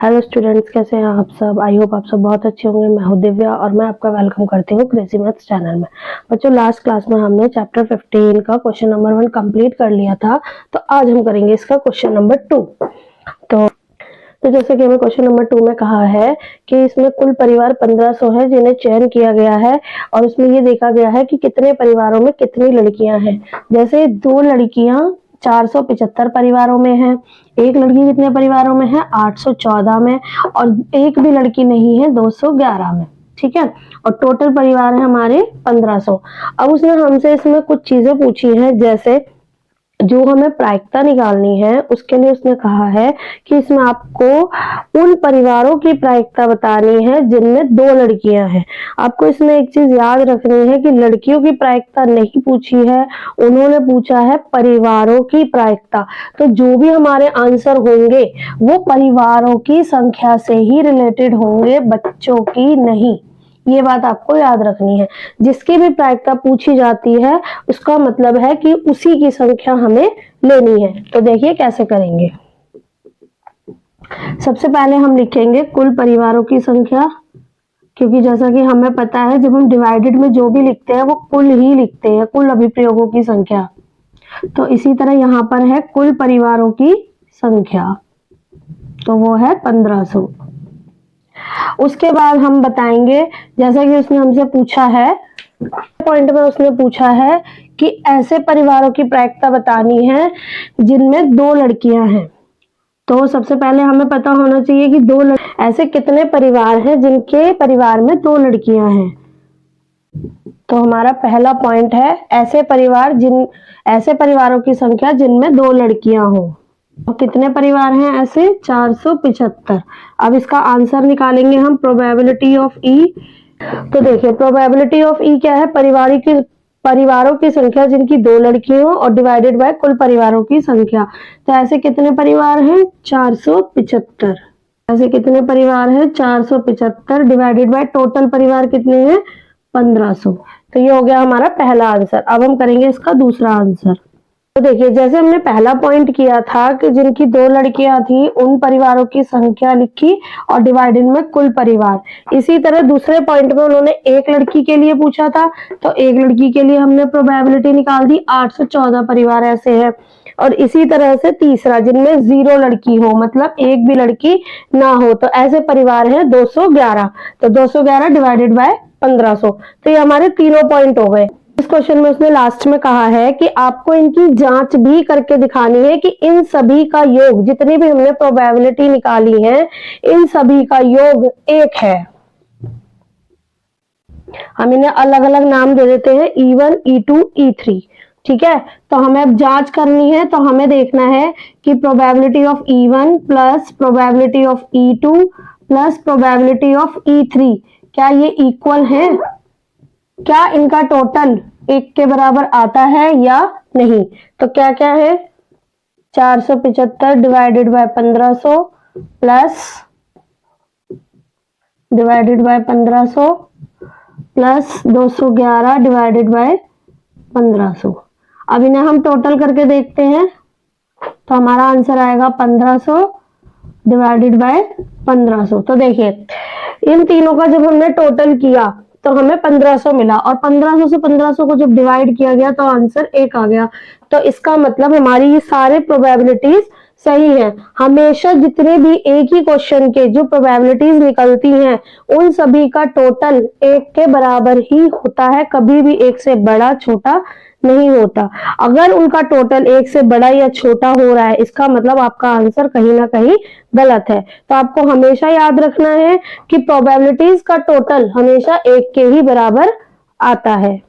Hello students, कैसे हैं आप सब। आई होप आप सब बहुत अच्छे होंगे। मैं हूं दिव्या और मैं आपका वेलकम करती हूं क्रेजी मैथ्स चैनल में। बच्चों, लास्ट क्लास में हमने चैप्टर 15 का क्वेश्चन नंबर 1 कंप्लीट कर लिया था, तो आज हम करेंगे इसका क्वेश्चन नंबर 2। तो जैसे कि हमें क्वेश्चन नंबर 2 में कहा है कि इसमें कुल परिवार 1500 है जिन्हें चयन किया गया है, और उसमें ये देखा गया है कि कितने परिवारों में कितनी लड़कियां हैं। जैसे 2 लड़कियां 475 परिवारों में है, एक लड़की कितने परिवारों में है 814 में, और एक भी लड़की नहीं है 211 में। ठीक है, और टोटल परिवार है हमारे 1500। अब उसने हमसे इसमें कुछ चीजें पूछी हैं, जैसे जो हमें प्रायिकता निकालनी है उसके लिए उसने कहा है कि इसमें आपको उन परिवारों की प्रायिकता बतानी है जिनमें 2 लड़कियां हैं। आपको इसमें एक चीज याद रखनी है कि लड़कियों की प्रायिकता नहीं पूछी है, उन्होंने पूछा है परिवारों की प्रायिकता। तो जो भी हमारे आंसर होंगे वो परिवारों की संख्या से ही रिलेटेड होंगे, बच्चों की नहीं। ये बात आपको याद रखनी है। जिसकी भी प्रायिकता पूछी जाती है उसका मतलब है कि उसी की संख्या हमें लेनी है। तो देखिए कैसे करेंगे। सबसे पहले हम लिखेंगे कुल परिवारों की संख्या, क्योंकि जैसा कि हमें पता है जब हम डिवाइडेड में जो भी लिखते हैं वो कुल ही लिखते हैं, कुल अभिप्रयोगों की संख्या। तो इसी तरह यहाँ पर है कुल परिवारों की संख्या, तो वो है 1500। उसके बाद हम बताएंगे, जैसा कि उसने हमसे पूछा है पॉइंट में, उसने पूछा है कि ऐसे परिवारों की प्रायिकता बतानी है जिनमें 2 लड़कियां हैं। तो सबसे पहले हमें पता होना चाहिए कि ऐसे कितने परिवार हैं जिनके परिवार में 2 लड़कियां हैं। तो हमारा पहला पॉइंट है ऐसे परिवारों की संख्या जिनमें 2 लड़कियां हो। तो कितने परिवार हैं ऐसे? 475। अब इसका आंसर निकालेंगे हम प्रोबेबिलिटी ऑफ ई। तो देखिए प्रोबेबिलिटी ऑफ ई क्या है? परिवारों की संख्या जिनकी 2 लड़कियां हो और डिवाइडेड बाय कुल परिवारों की संख्या। तो ऐसे कितने परिवार हैं? 475। ऐसे कितने परिवार हैं? 475 डिवाइडेड बाय टोटल परिवार कितने हैं? 1500। तो ये हो गया हमारा पहला आंसर। अब हम करेंगे इसका दूसरा आंसर। तो देखिए जैसे हमने पहला पॉइंट किया था कि जिनकी 2 लड़कियां थी उन परिवारों की संख्या लिखी और डिवाइडेड में कुल परिवार। इसी तरह दूसरे पॉइंट में उन्होंने एक लड़की के लिए पूछा था, तो एक लड़की के लिए हमने प्रोबेबिलिटी निकाल दी, 814 परिवार ऐसे हैं। और इसी तरह से तीसरा जिनमें 0 लड़की हो, मतलब एक भी लड़की ना हो, तो ऐसे परिवार है 211। तो 211 डिवाइडेड बाय 1500। तो ये हमारे तीनों पॉइंट हो गए। इस क्वेश्चन में उसने लास्ट में कहा है कि आपको इनकी जांच भी करके दिखानी है कि इन सभी का योग, जितनी भी हमने प्रोबेबिलिटी निकाली है, इन सभी का योग 1 है। हम इन्हें अलग अलग नाम दे देते हैं, E1, E2, E3। ठीक है, तो हमें अब जांच करनी है। तो हमें देखना है कि probability of E1 plus probability of E2 plus probability of E3 क्या ये इक्वल है? क्या इनका टोटल 1 के बराबर आता है या नहीं? तो क्या क्या है? 475 divided by 1500 plus divided by 1500 plus 211 divided by 1500। अब इन्हें हम टोटल करके देखते हैं, तो हमारा आंसर आएगा 1500 डिवाइडेड बाय 1500। तो देखिए इन तीनों का जब हमने टोटल किया तो हमें 1500 मिला, और 1500 से 1500 को जब डिवाइड किया गया तो आंसर 1 आ गया। तो इसका मतलब हमारी ये सारे प्रोबेबिलिटीज सही है। हमेशा जितने भी एक ही क्वेश्चन के जो प्रोबेबिलिटीज निकलती हैं उन सभी का टोटल 1 के बराबर ही होता है, कभी भी 1 से बड़ा छोटा नहीं होता। अगर उनका टोटल 1 से बड़ा या छोटा हो रहा है, इसका मतलब आपका आंसर कहीं ना कहीं गलत है। तो आपको हमेशा याद रखना है कि प्रोबेबिलिटीज का टोटल हमेशा 1 के ही बराबर आता है।